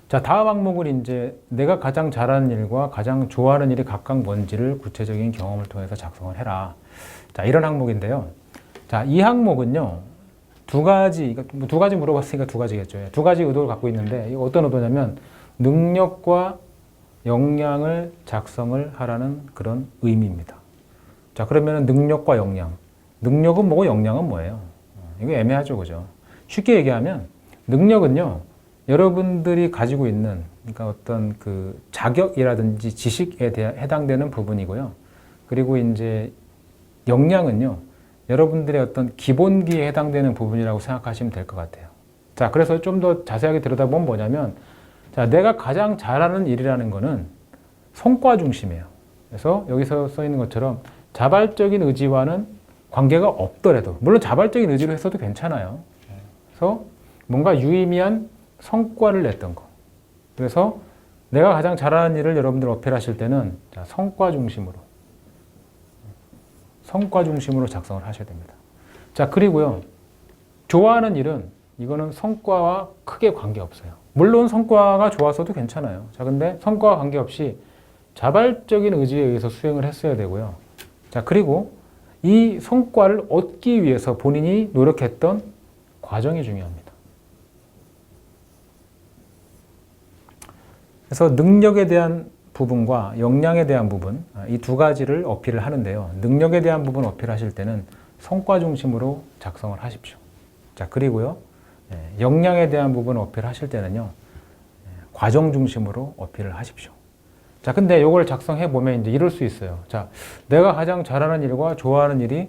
자, 다음 항목은 이제 내가 가장 잘하는 일과 가장 좋아하는 일이 각각 뭔지를 구체적인 경험을 통해서 작성을 해라. 자, 이런 항목인데요. 자, 이 항목은요, 두 가지 물어봤으니까 두 가지겠죠. 두 가지 의도를 갖고 있는데, 이거 어떤 의도냐면, 능력과 역량을 작성을 하라는 그런 의미입니다. 자, 그러면 능력과 역량. 능력은 뭐고 역량은 뭐예요? 이거 애매하죠, 그죠? 쉽게 얘기하면, 능력은요, 여러분들이 가지고 있는, 그러니까 어떤 그 자격이라든지 지식에 해당되는 부분이고요. 그리고 이제 역량은요, 여러분들의 어떤 기본기에 해당되는 부분이라고 생각하시면 될 것 같아요. 자, 그래서 좀 더 자세하게 들여다보면 뭐냐면, 자, 내가 가장 잘하는 일이라는 거는 성과 중심이에요. 그래서 여기서 써 있는 것처럼 자발적인 의지와는 관계가 없더라도, 물론 자발적인 의지로 했어도 괜찮아요. 그래서 뭔가 유의미한 성과를 냈던 거. 그래서 내가 가장 잘하는 일을 여러분들 어필하실 때는 자, 성과 중심으로 작성을 하셔야 됩니다. 자, 그리고요. 좋아하는 일은 이거는 성과와 크게 관계없어요. 물론 성과가 좋았어도 괜찮아요. 자, 근데 성과와 관계없이 자발적인 의지에 의해서 수행을 했어야 되고요. 자, 그리고 이 성과를 얻기 위해서 본인이 노력했던 과정이 중요합니다. 그래서 능력에 대한 부분과 역량에 대한 부분, 이 두 가지를 어필을 하는데요. 능력에 대한 부분 어필하실 때는 성과 중심으로 작성을 하십시오. 자, 그리고요. 역량에 대한 부분 어필하실 때는요. 과정 중심으로 어필을 하십시오. 자, 근데 이걸 작성해 보면 이제 이럴 수 있어요. 자, 내가 가장 잘하는 일과 좋아하는 일이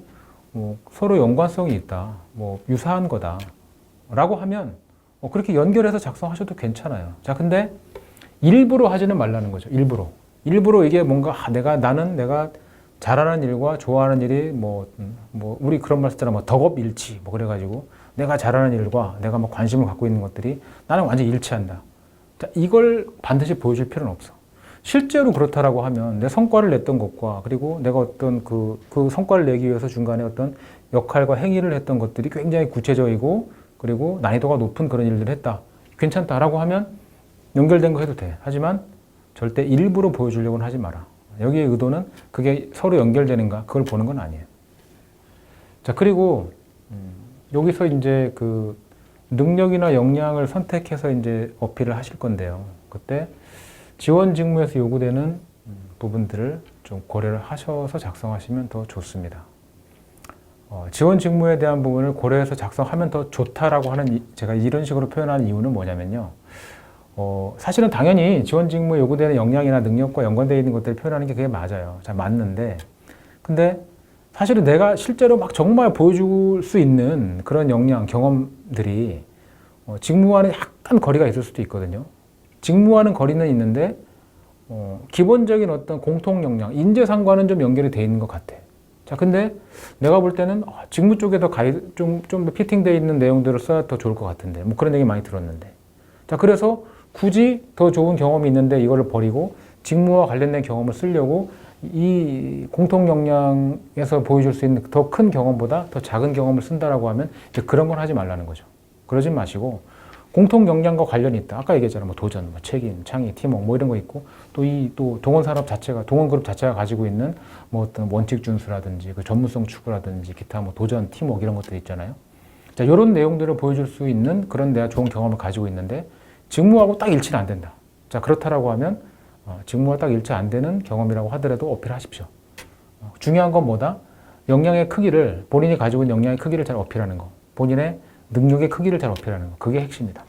뭐 서로 연관성이 있다. 뭐 유사한 거다. 라고 하면 그렇게 연결해서 작성하셔도 괜찮아요. 자, 근데 일부러 하지는 말라는 거죠. 일부러 이게 뭔가 나는 내가 잘하는 일과 좋아하는 일이 뭐 우리 그런 말 쓰잖아. 뭐 덕업일치 뭐 그래가지고 내가 잘하는 일과 내가 뭐 관심을 갖고 있는 것들이 나는 완전히 일치한다. 자, 이걸 반드시 보여줄 필요는 없어. 실제로 그렇다라고 하면 내 성과를 냈던 것과 그리고 내가 어떤 그 성과를 내기 위해서 중간에 어떤 역할과 행위를 했던 것들이 굉장히 구체적이고 그리고 난이도가 높은 그런 일들을 했다. 괜찮다라고 하면 연결된 거 해도 돼. 하지만 절대 일부러 보여주려고는 하지 마라. 여기의 의도는 그게 서로 연결되는가 그걸 보는 건 아니에요. 자, 그리고 여기서 이제 그 능력이나 역량을 선택해서 이제 어필을 하실 건데요. 그때 지원 직무에서 요구되는 부분들을 좀 고려를 하셔서 작성하시면 더 좋습니다. 지원 직무에 대한 부분을 고려해서 작성하면 더 좋다라고 하는 제가 이런 식으로 표현하는 이유는 뭐냐면요. 사실은 당연히 지원 직무에 요구되는 역량이나 능력과 연관되어 있는 것들을 표현하는 게 그게 맞아요. 잘 맞는데 근데 사실은 내가 실제로 막 정말 보여줄 수 있는 그런 역량, 경험들이 직무와는 약간 거리가 있을 수도 있거든요. 직무와는 거리는 있는데 기본적인 어떤 공통 역량, 인재상과는 좀 연결이 돼 있는 것 같아. 자, 근데 내가 볼 때는 직무 쪽에 더 좀 더 피팅되어 있는 내용들을 써야 더 좋을 것 같은데 뭐 그런 얘기 많이 들었는데 자, 그래서 굳이 더 좋은 경험이 있는데 이거를 버리고 직무와 관련된 경험을 쓰려고 이 공통 역량에서 보여줄 수 있는 더 큰 경험보다 더 작은 경험을 쓴다라고 하면 이제 그런 건 하지 말라는 거죠. 그러지 마시고 공통 역량과 관련이 있다. 아까 얘기했잖아요. 뭐 도전, 뭐 책임, 창의, 팀워크 뭐 이런 거 있고 또 동원 산업 자체가 동원 그룹 자체가 가지고 있는 뭐 어떤 원칙 준수라든지 그 전문성 추구라든지 기타 뭐 도전, 팀워크 이런 것들 있잖아요. 자, 이런 내용들을 보여줄 수 있는 그런 내가 좋은 경험을 가지고 있는데 직무하고 딱 일치는 안 된다. 자, 그렇다라고 하면 직무와 딱 일치 안 되는 경험이라고 하더라도 어필하십시오. 중요한 건 뭐다? 역량의 크기를 본인이 가지고 있는 역량의 크기를 잘 어필하는 거. 본인의 능력의 크기를 잘 어필하는 거. 그게 핵심이다.